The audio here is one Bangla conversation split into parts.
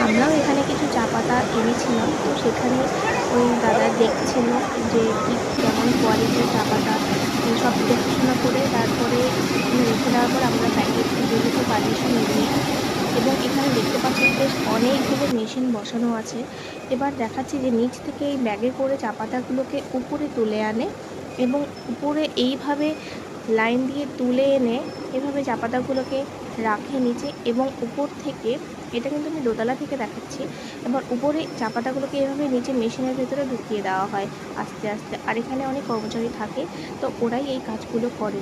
আমরাও এখানে কিছু চা পাতা এনেছিলাম, তো সেখানে ওই দাদা দেখছিল যে কি কেমন কোয়ালিটির চা পাতা, সব দেখাশোনা করে তারপরে এখানে রেখে দেওয়ার পর আমরা প্যাকেট যেহেতু পারমিশন নিয়ে, এবং এখানে দেখতে পাচ্ছেন বেশ অনেকগুলো মেশিন বসানো আছে। এবার দেখাচ্ছি যে নিচ থেকে এই ব্যাগে করে চা পাতাগুলোকে উপরে তুলে আনে এবং উপরে এইভাবে লাইন দিয়ে তুলে এনে এভাবে চা পাতাগুলোকে রাখে নিচে, এবং উপর থেকে, এটা কিন্তু আমি দোতলা থেকে দেখাচ্ছি, এবার উপরে চা পাতাগুলোকে এভাবে নিচে মেশিনের ভেতরে ঢুকিয়ে দেওয়া হয় আস্তে আস্তে। আর এখানে অনেক কর্মচারী থাকে, তো ওরাই এই কাজগুলো করে।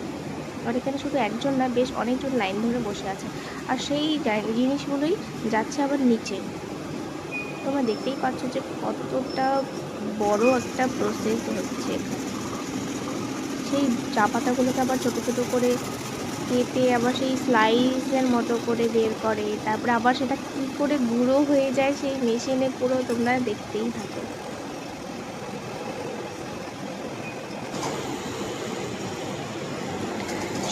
আর এখানে শুধু একজন না, বেশ অনেকজন লাইন ধরে বসে আছে, আর সেই জিনিসগুলোই যাচ্ছে আবার নিচে। তোমরা দেখতেই পাচ্ছ যে কতটা বড় একটা প্রসেস হচ্ছে এখানে। সেই চা পাতাগুলোকে আবার ছোটো ছোটো করে কেটে আবার সেই স্লাইসের মতো করে বের করে, তারপরে আবার সেটা কী করে গুঁড়ো হয়ে যায় সেই মেশিনে পুরো, তোমরা দেখতেই থাকো।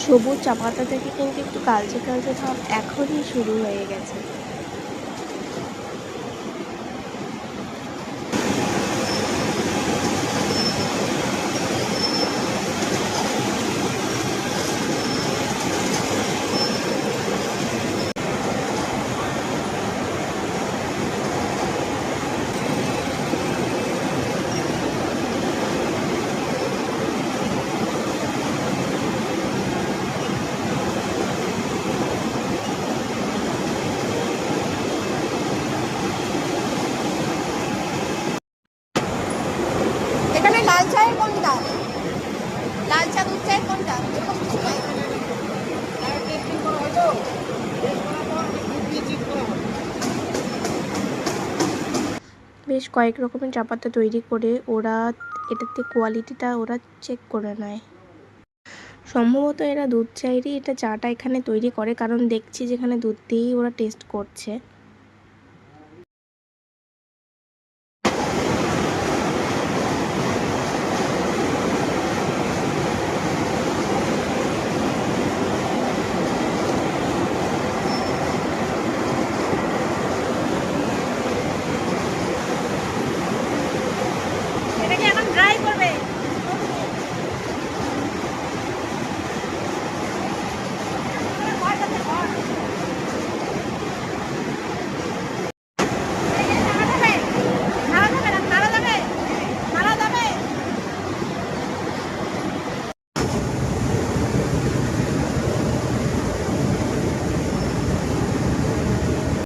সবুজ চা পাতা থেকে কিন্তু একটু কালচে কালচে ভাব এখনই শুরু হয়ে গেছে। এখানে লাল চায়ের কোনটা, লাল চা দুধ চায়ের কোনটা? বেশ কয়েক রকমের চা পাতা তৈরি করে ওরা এটাতে কোয়ালিটিটা ওরা চেক করে নেয়। সম্ভবত এরা দুধ চায়েরই এটা চাটা এখানে তৈরি করে, কারণ দেখছি যেখানে দুধ দিয়েই ওরা টেস্ট করছে।